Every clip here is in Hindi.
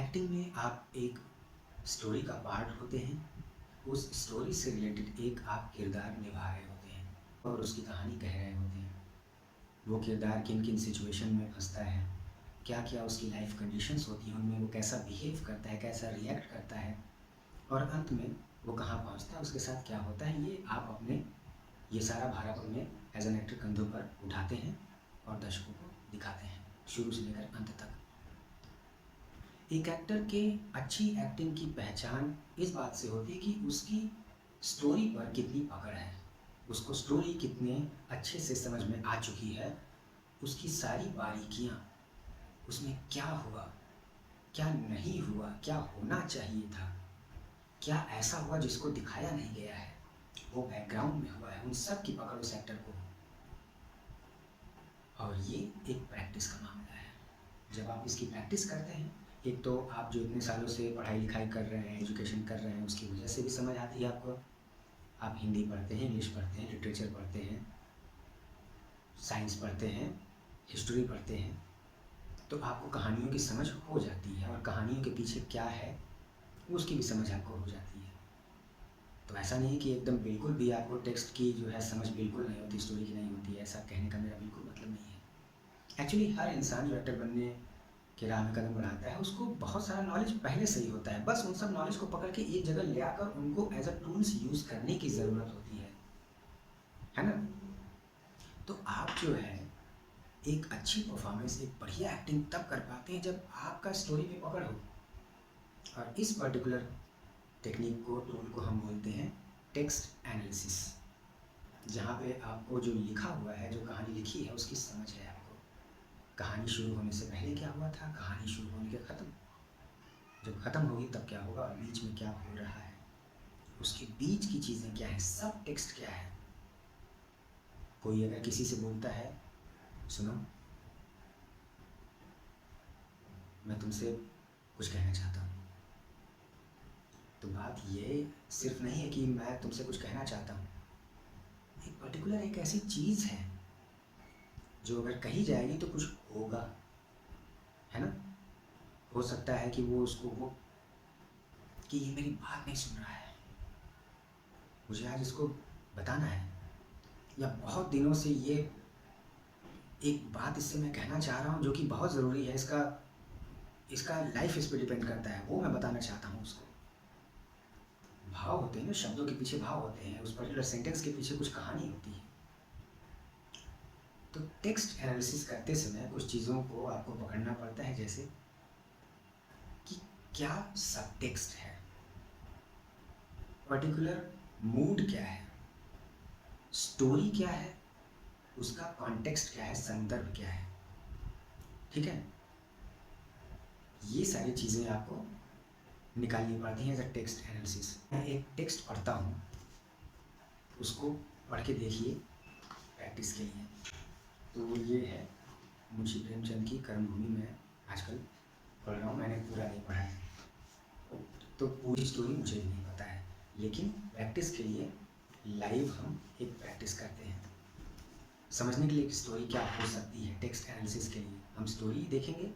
एक्टिंग में आप एक स्टोरी का पार्ट होते हैं। उस स्टोरी से रिलेटेड एक आप किरदार निभा रहे होते हैं और उसकी कहानी कह रहे होते हैं। वो किरदार किन किन सिचुएशन में फंसता है, क्या क्या उसकी लाइफ कंडीशंस होती हैं, उनमें वो कैसा बिहेव करता है, कैसा रिएक्ट करता है और अंत में वो कहाँ पहुँचता है, उसके साथ क्या होता है, ये आप अपने ये सारा भार अपने एज एन एक्टर कंधों पर उठाते हैं और दर्शकों को दिखाते हैं शुरू से लेकर अंत तक। एक एक्टर के अच्छी एक्टिंग की पहचान इस बात से होती है कि उसकी स्टोरी पर कितनी पकड़ है, उसको स्टोरी कितने अच्छे से समझ में आ चुकी है, उसकी सारी बारीकियाँ, उसमें क्या हुआ, क्या नहीं हुआ, क्या होना चाहिए था, क्या ऐसा हुआ जिसको दिखाया नहीं गया है, वो बैकग्राउंड में हुआ है, उन सब की पकड़ उस एक्टर को। और ये एक प्रैक्टिस का मामला है। जब आप इसकी प्रैक्टिस करते हैं, एक तो आप जो इतने सालों से पढ़ाई लिखाई कर रहे हैं, एजुकेशन कर रहे हैं, उसकी वजह से भी समझ आती है आपको। आप हिंदी पढ़ते हैं, इंग्लिश पढ़ते हैं, लिटरेचर पढ़ते हैं, साइंस पढ़ते हैं, हिस्ट्री पढ़ते हैं, तो आपको कहानियों की समझ हो जाती है और कहानियों के पीछे क्या है उसकी भी समझ आपको हो जाती है। तो ऐसा नहीं है कि एकदम बिल्कुल भी आपको टेक्स्ट की जो है समझ बिल्कुल नहीं होती, स्टोरी की नहीं होती है, ऐसा कहने का मेरा बिल्कुल मतलब नहीं है। एक्चुअली हर इंसान जो एक्टर बनने के राह में कदम बढ़ाता है उसको बहुत सारा नॉलेज पहले से ही होता है, बस उन सब नॉलेज को पकड़ के एक जगह ले आकर उनको एज अ टूल्स यूज़ करने की ज़रूरत होती है ना। तो आप जो है एक अच्छी परफॉर्मेंस, एक बढ़िया एक्टिंग तब कर पाते हैं जब आपका स्टोरी में पकड़ हो। और इस पर्टिकुलर टेक्निक को, टूल को हम बोलते हैं टेक्स्ट एनालिसिस, जहाँ पे आपको जो लिखा हुआ है, जो कहानी लिखी है, उसकी समझ है आपको। कहानी शुरू होने से पहले क्या हुआ था, कहानी शुरू होने के ख़त्म, जब ख़त्म होगी तब क्या होगा और बीच में क्या हो रहा है, उसके बीच की चीज़ें क्या है, सब टेक्स्ट क्या है। कोई अगर किसी से बोलता है, सुनो मैं तुमसे कुछ कहना चाहता हूँ, तो बात ये सिर्फ नहीं है कि मैं तुमसे कुछ कहना चाहता हूँ, एक पर्टिकुलर एक ऐसी चीज़ है जो अगर कही जाएगी तो कुछ होगा, है ना। हो सकता है कि वो उसको वो कि ये मेरी बात नहीं सुन रहा है, मुझे आज इसको बताना है, या बहुत दिनों से ये एक बात इससे मैं कहना चाह रहा हूँ जो कि बहुत ज़रूरी है, इसका इसका लाइफ इस पर डिपेंड करता है, वो मैं बताना चाहता हूँ उसको। भाव होते हैं ना, शब्दों के पीछे भाव होते हैं, उस पर्टिकुलर सेंटेंस के पीछे कुछ कहानी होती है। तो टेक्स्ट एनालिसिस करते समय कुछ चीज़ों को आपको पकड़ना पड़ता है, जैसे कि क्या सब टेक्स्ट है, पर्टिकुलर मूड क्या है, स्टोरी क्या है, उसका कॉन्टेक्स्ट क्या है, संदर्भ क्या है, ठीक है। ये सारी चीज़ें आपको निकालनी पड़ती हैं एज अ टेक्स्ट एनालिसिस। मैं एक टेक्स्ट पढ़ता हूँ, उसको पढ़ के देखिए प्रैक्टिस के लिए। तो ये है मुंशी प्रेमचंद की कर्मभूमि में आजकल पढ़ रहा हूँ, मैंने पूरा नहीं पढ़ा है, तो पूरी स्टोरी मुझे भी नहीं पता है, लेकिन प्रैक्टिस के लिए लाइव हम एक प्रैक्टिस करते हैं समझने के लिए कि स्टोरी क्या हो सकती है। टेक्स्ट एनालिसिस के लिए हम स्टोरी देखेंगे,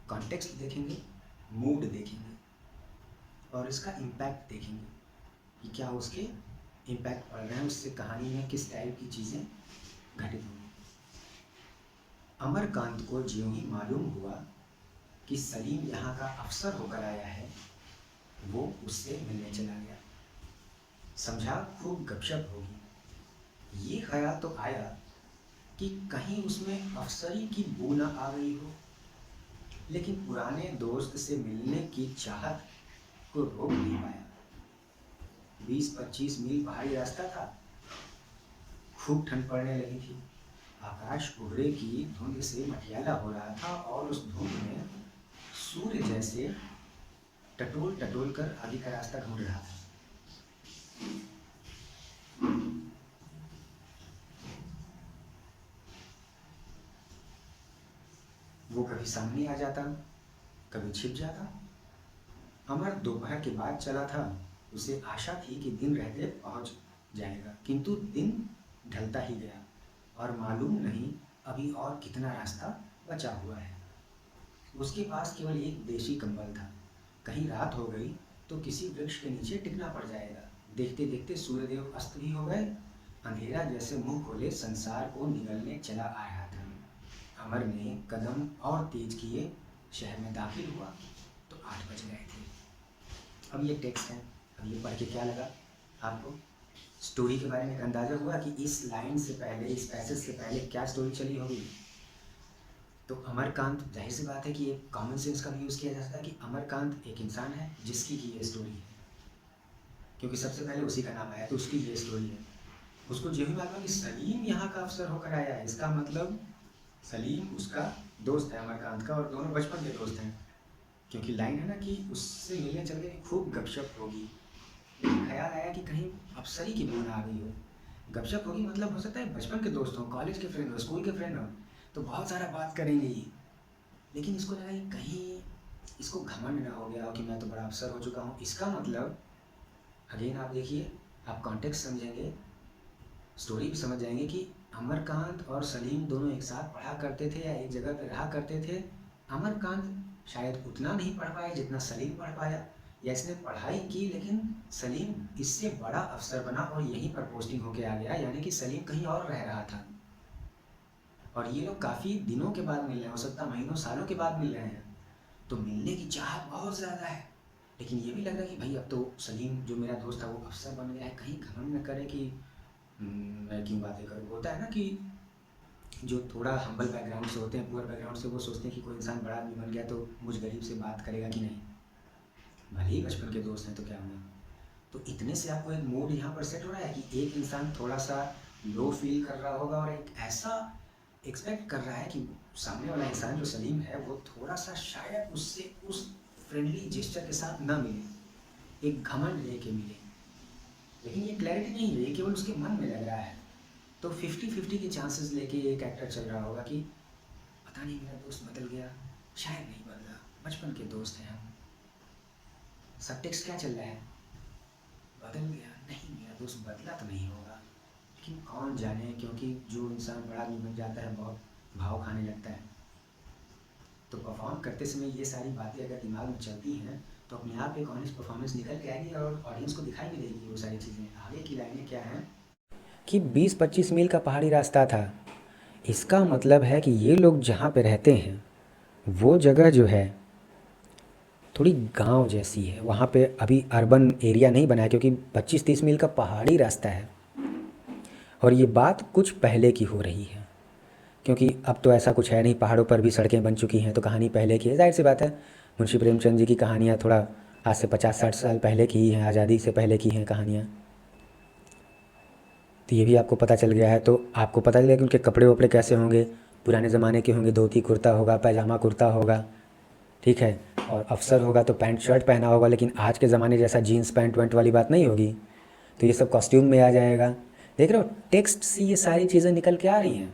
कॉन्टेक्स्ट देखेंगे, मूड देखेंगे और इसका इम्पैक्ट देखेंगे कि क्या उसके इम्पैक्ट पड़ रहे हैं, उससे कहानी में किस टाइप की चीज़ें घटित होंगी। अमरकांत को ज्यों ही मालूम हुआ कि सलीम यहाँ का अफसर होकर आया है, वो उससे मिलने चला गया। समझा खूब गपशप होगी, ये ख्याल तो आया कि कहीं उसमें अफसरी की बू न आ गई हो, लेकिन पुराने दोस्त से मिलने की चाहत को रोक नहीं पाया। 20-25 मील पहाड़ी रास्ता था, खूब ठंड पड़ने लगी थी, आकाश कोहरे की धुंध से मटियाला हो रहा था और उस धुंध में सूर्य जैसे टटोल टटोल कर आगे का रास्ता ढूंढ रहा था। वो कभी सामने आ जाता, कभी छिप जाता। अमर दोपहर के बाद चला था, उसे आशा थी कि दिन रहते पहुंच जाएगा, किंतु दिन ढलता ही गया और मालूम नहीं अभी और कितना रास्ता बचा हुआ है। उसके पास केवल एक देशी कंबल था, कहीं रात हो गई तो किसी वृक्ष के नीचे टिकना पड़ जाएगा। देखते देखते सूर्यदेव अस्त भी हो गए। अंधेरा जैसे मुंह खोले संसार को निगलने चला आ रहा था। अमर ने कदम और तेज किए, शहर में दाखिल हुआ तो 8 बज गए थे। अब ये टेक्स्ट है। अब ये पढ़ के क्या लगा आपको? स्टोरी के बारे में एक अंदाज़ा हुआ कि इस लाइन से पहले, इस पैसेज से पहले क्या स्टोरी चली होगी? तो अमरकांत, जाहिर सी बात है कि एक कॉमन सेंस का भी यूज़ किया जाता है कि अमरकांत एक इंसान है जिसकी की ये स्टोरी है, क्योंकि सबसे पहले उसी का नाम आया तो उसकी ये स्टोरी है। उसको जो भी मालूम कि सलीम यहाँ का अफसर होकर आया है, इसका मतलब सलीम उसका दोस्त है अमरकांत का, और दोनों बचपन के दोस्त हैं। क्योंकि लाइन है ना कि उससे मिलने चल गए, खूब गपशप होगी। लेकिन ख्याल आया कि कहीं अफसरी की बूंद आ गई हो। गपशप होगी मतलब हो सकता है बचपन के दोस्त हों, कॉलेज के फ्रेंड हो, स्कूल के फ्रेंड हो, तो बहुत सारा बात करेंगे ये। लेकिन इसको लगा कि कहीं इसको घमंड ना हो गया हो कि मैं तो बड़ा अफसर हो चुका हूँ। इसका मतलब अगेन आप देखिए, आप कॉन्टेक्स्ट समझेंगे, स्टोरी भी समझ जाएंगे कि अमरकांत और सलीम दोनों एक साथ पढ़ा करते थे या एक जगह पर रहा करते थे। अमरकांत शायद उतना नहीं पढ़ पाया जितना सलीम पढ़ पाया, या इसने पढ़ाई की लेकिन सलीम इससे बड़ा अफसर बना और यहीं पर पोस्टिंग होके आ गया, यानी कि सलीम कहीं और रह रहा था। और ये लोग काफ़ी दिनों के बाद मिल रहे हैं, हो सकता है महीनों सालों के बाद मिल रहे हैं, तो मिलने की चाहत बहुत ज़्यादा है। लेकिन ये भी लग रहा है कि भाई अब तो सलीम जो मेरा दोस्त था वो अफसर बन गया है, कहीं घमंड न करे कि मैं क्यों बातें करूँ। होता है ना कि जो थोड़ा हम्बल बैकग्राउंड से होते हैं, पुअर बैकग्राउंड से, वो सोचते हैं कि कोई इंसान बड़ा आदमी बन गया तो मुझ गरीब से बात करेगा कि नहीं, भले ही बचपन के दोस्त हैं तो क्या हुआ। तो इतने से आपको एक मूड यहाँ पर सेट हो रहा है कि एक इंसान थोड़ा सा लो फील कर रहा होगा और एक ऐसा एक्सपेक्ट कर रहा है कि सामने वाला इंसान जो सलीम है वो थोड़ा सा शायद उससे उस फ्रेंडली जेस्चर के साथ ना मिले, एक घमंड लेके मिले। लेकिन ये क्लैरिटी नहीं है, ये केवल उसके मन में लग रहा है। तो 50-50 के चांसेस लेके एक एक्टर चल रहा होगा कि पता नहीं मेरा दोस्त बदल गया, शायद नहीं बदला, बचपन के दोस्त हैं हम। सब टेक्स्ट क्या चल रहा है? बदल गया नहीं, मेरा दोस्त बदला तो नहीं होगा, लेकिन कौन जाने, क्योंकि जो इंसान बड़ा आदमी बन जाता है बहुत भाव खाने लगता है। तो परफॉर्म करते समय ये सारी बातें अगर दिमाग में चलती हैं तो अपने आप एक ऑनेस्ट परफॉर्मेंस निकल के आएगी और ऑडियंस को दिखाई भी देगी वो सारी चीज़ें। आगे की लाइनें क्या हैं कि 20-25 मील का पहाड़ी रास्ता था। इसका मतलब है कि ये लोग जहाँ पे रहते हैं वो जगह जो है थोड़ी गांव जैसी है, वहाँ पे अभी अर्बन एरिया नहीं बना है, क्योंकि 25-30 मील का पहाड़ी रास्ता है। और ये बात कुछ पहले की हो रही है, क्योंकि अब तो ऐसा कुछ है नहीं, पहाड़ों पर भी सड़कें बन चुकी हैं, तो कहानी पहले की है। जाहिर सी बात है, मुंशी प्रेमचंद जी की कहानियाँ थोड़ा आज से 50-60 साल पहले की ही हैं, आज़ादी से पहले की हैं कहानियाँ। तो ये भी आपको पता चल गया है, तो आपको पता चल गया कि उनके कपड़े वपड़े कैसे होंगे, पुराने ज़माने के होंगे, धोती कुर्ता होगा, पैजामा कुर्ता होगा, ठीक है, और अफसर होगा तो पैंट शर्ट पहना होगा। लेकिन आज के ज़माने जैसा जीन्स पैंट वेंट वाली बात नहीं होगी, तो ये सब कॉस्ट्यूम में आ जाएगा। देख रहे हो, टेक्स्ट से ये सारी चीज़ें निकल के आ रही हैं।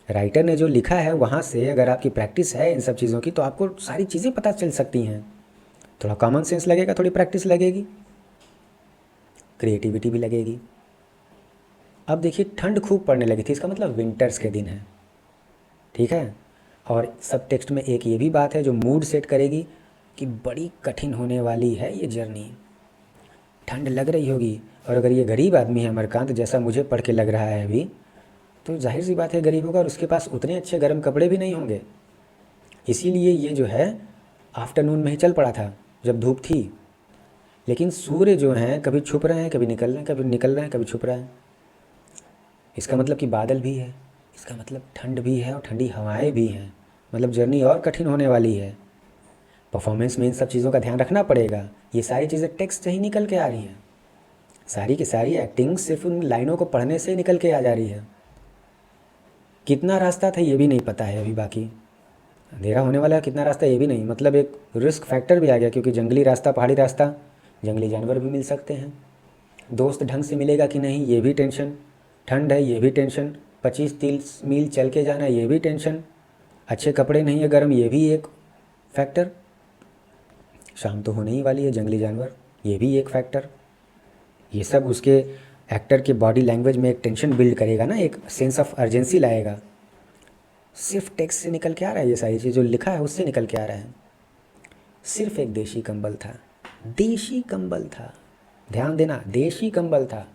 राइटर ने जो लिखा है वहाँ से अगर आपकी प्रैक्टिस है इन सब चीज़ों की तो आपको सारी चीज़ें पता चल सकती हैं। थोड़ा कॉमन सेंस लगेगा, थोड़ी प्रैक्टिस लगेगी, क्रिएटिविटी भी लगेगी। अब देखिए, ठंड खूब पड़ने लगी थी, इसका मतलब विंटर्स के दिन है, ठीक है। और सब टेक्स्ट में एक ये भी बात है जो मूड सेट करेगी कि बड़ी कठिन होने वाली है ये जर्नी, ठंड लग रही होगी। और अगर ये गरीब आदमी है अमरकांत, जैसा मुझे पढ़ के लग रहा है अभी, तो जाहिर सी बात है गरीब होगा और उसके पास उतने अच्छे गर्म कपड़े भी नहीं होंगे। इसीलिए ये जो है आफ्टरनून में ही चल पड़ा था जब धूप थी। लेकिन सूर्य जो हैं कभी छुप रहे हैं, कभी निकल रहे हैं, कभी निकल रहे हैं, कभी छुप रहे हैं। इसका मतलब कि बादल भी है, इसका मतलब ठंड भी है और ठंडी हवाएं भी हैं, मतलब जर्नी और कठिन होने वाली है। परफॉर्मेंस में इन सब चीज़ों का ध्यान रखना पड़ेगा। ये सारी चीज़ें टेक्स्ट से ही निकल के आ रही हैं, सारी की सारी एक्टिंग सिर्फ उन लाइनों को पढ़ने से ही निकल के आ जा रही है। कितना रास्ता था ये भी नहीं पता है अभी, बाकी अंधेरा होने वाला है, कितना रास्ता ये भी नहीं, मतलब एक रिस्क फैक्टर भी आ गया, क्योंकि जंगली रास्ता, पहाड़ी रास्ता, जंगली जानवर भी मिल सकते हैं, दोस्त ढंग से मिलेगा कि नहीं ये भी टेंशन, ठंड है ये भी टेंशन, 25-30 मील चल के जाना ये भी टेंशन, अच्छे कपड़े नहीं है गर्म ये भी एक फैक्टर, शाम तो होने ही वाली है, जंगली जानवर ये भी एक फैक्टर। ये सब उसके एक्टर के बॉडी लैंग्वेज में एक टेंशन बिल्ड करेगा ना, एक सेंस ऑफ अर्जेंसी लाएगा। सिर्फ टेक्स्ट से निकल के आ रहा है, ये सारी चीज़ जो लिखा है उससे निकल के आ रहा है। सिर्फ एक देशी कंबल था। देशी कंबल था, ध्यान देना, देशी कंबल था।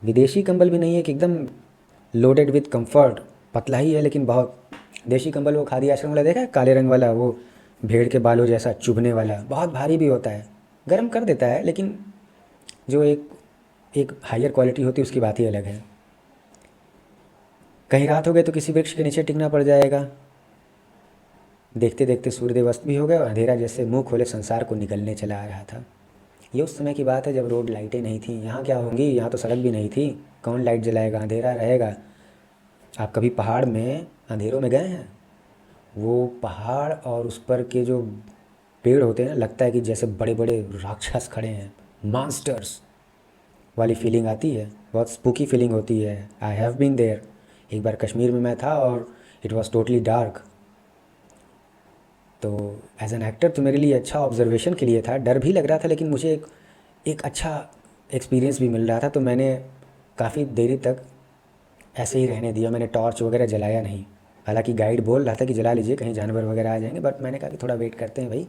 विदेशी कंबल भी नहीं है कि एकदम लोडेड विथ कंफर्ट, पतला ही है लेकिन बहुत। देशी कंबल वो खादी आश्रम वाला देखा है, काले रंग वाला, वो भेड़ के बालों जैसा चुभने वाला, बहुत भारी भी होता है, गर्म कर देता है, लेकिन जो एक एक हायर क्वालिटी होती है उसकी बात ही अलग है। कहीं रात हो गई तो किसी वृक्ष के नीचे टिकना पड़ जाएगा। देखते देखते सूर्यदेव अस्त भी हो गए और अंधेरा जैसे मुंह खोले संसार को निकलने चला आ रहा था। ये उस समय की बात है जब रोड लाइटें नहीं थी। यहाँ क्या होंगी, यहाँ तो सड़क भी नहीं थी, कौन लाइट जलाएगा, अंधेरा रहेगा। आप कभी पहाड़ में अंधेरों में गए हैं? वो पहाड़ और उस पर के जो पेड़ होते हैं ना, लगता है कि जैसे बड़े बड़े राक्षस खड़े हैं, मॉन्स्टर्स वाली फीलिंग आती है, बहुत स्पूकी फीलिंग होती है। I have been there. एक बार कश्मीर में मैं था और इट वॉज टोटली डार्क। तो एज एन एक्टर तो मेरे लिए अच्छा ऑब्जर्वेशन के लिए था, डर भी लग रहा था, लेकिन मुझे एक अच्छा एक्सपीरियंस भी मिल रहा था। तो मैंने काफ़ी देरी तक ऐसे ही रहने दिया, मैंने टॉर्च वगैरह जलाया नहीं। हालांकि गाइड बोल रहा था कि जला लीजिए कहीं जानवर वगैरह आ जाएंगे, बट मैंने कहा कि थोड़ा वेट करते हैं भाई।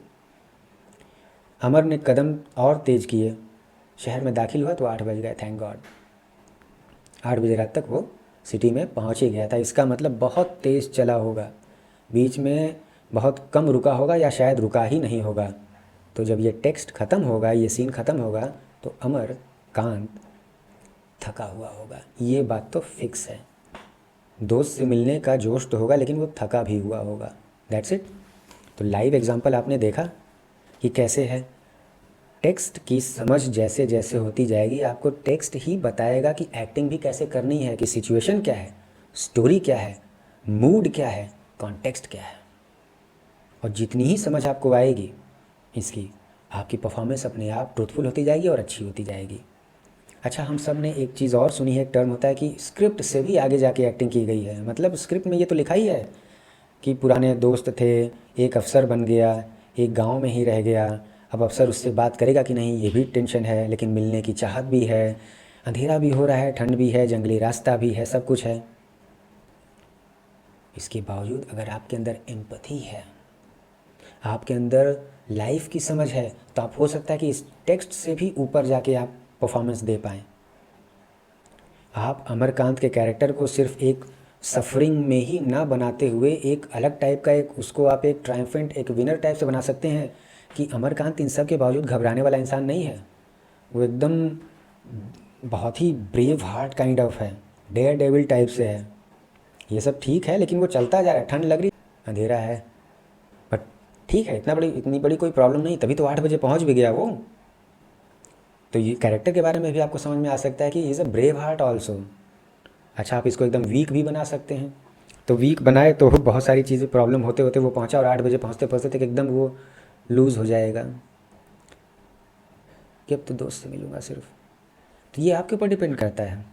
अमर ने कदम और तेज़ किए, शहर में दाखिल हुआ तो 8 बज गए, थैंक गॉड। 8 बजे रात तक वो सिटी में पहुंच ही गया था। इसका मतलब बहुत तेज़ चला होगा, बीच में बहुत कम रुका होगा या शायद रुका ही नहीं होगा। तो जब ये टेक्स्ट ख़त्म होगा, ये सीन ख़त्म होगा, तो अमर कांत थका हुआ होगा, ये बात तो फिक्स है। दोस्त से मिलने का जोश तो होगा, लेकिन वो थका भी हुआ होगा। That's it. तो लाइव एग्जांपल आपने देखा कि कैसे है। टेक्स्ट की समझ जैसे जैसे होती जाएगी, आपको टेक्स्ट ही बताएगा कि एक्टिंग भी कैसे करनी है, कि सिचुएशन क्या है, स्टोरी क्या है, मूड क्या है, कॉन्टेक्स्ट क्या है। और जितनी ही समझ आपको आएगी इसकी, आपकी परफॉर्मेंस अपने आप ट्रूथफुल होती जाएगी और अच्छी होती जाएगी। अच्छा, हम सब ने एक चीज़ और सुनी है, एक टर्म होता है कि स्क्रिप्ट से भी आगे जाके एक्टिंग की गई है। मतलब स्क्रिप्ट में ये तो लिखा ही है कि पुराने दोस्त थे, एक अफसर बन गया, एक गांव में ही रह गया, अब अफसर उससे बात करेगा कि नहीं ये भी टेंशन है, लेकिन मिलने की चाहत भी है, अंधेरा भी हो रहा है, ठंड भी है, जंगली रास्ता भी है, सब कुछ है। इसके बावजूद अगर आपके अंदर एम्पैथी है, आपके अंदर लाइफ की समझ है, तो आप हो सकता है कि इस टेक्स्ट से भी ऊपर जाके आप परफॉर्मेंस दे पाएँ। आप अमरकांत के कैरेक्टर को सिर्फ एक सफरिंग में ही ना बनाते हुए एक अलग टाइप का, एक उसको आप एक ट्रायम्फेंट, एक विनर टाइप से बना सकते हैं कि अमरकांत इन सब के बावजूद घबराने वाला इंसान नहीं है। वो एकदम बहुत ही ब्रेव हार्ट काइंड ऑफ है, डेयर डेविल टाइप से है। ये सब ठीक है, लेकिन वो चलता जा रहा है, ठंड लग रही, अंधेरा है, बट ठीक है, इतनी बड़ी कोई प्रॉब्लम नहीं, तभी तो 8 बजे पहुंच भी गया वो। तो ये कैरेक्टर के बारे में भी आपको समझ में आ सकता है कि is a brave heart also. अच्छा, आप इसको एकदम वीक भी बना सकते हैं। तो वीक बनाए तो बहुत सारी चीज़ें प्रॉब्लम होते होते वो पहुंचा, और 8 बजे पहुंचते पहुंचते तक एकदम वो लूज़ हो जाएगा कि अब तो दोस्त से मिलूँगा सिर्फ। तो ये आपके ऊपर डिपेंड करता है,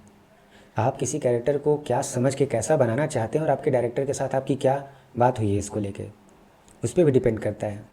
आप किसी कैरेक्टर को क्या समझ के कैसा बनाना चाहते हैं, और आपके डायरेक्टर के साथ आपकी क्या बात हुई है इसको लेके, उस पर भी डिपेंड करता है।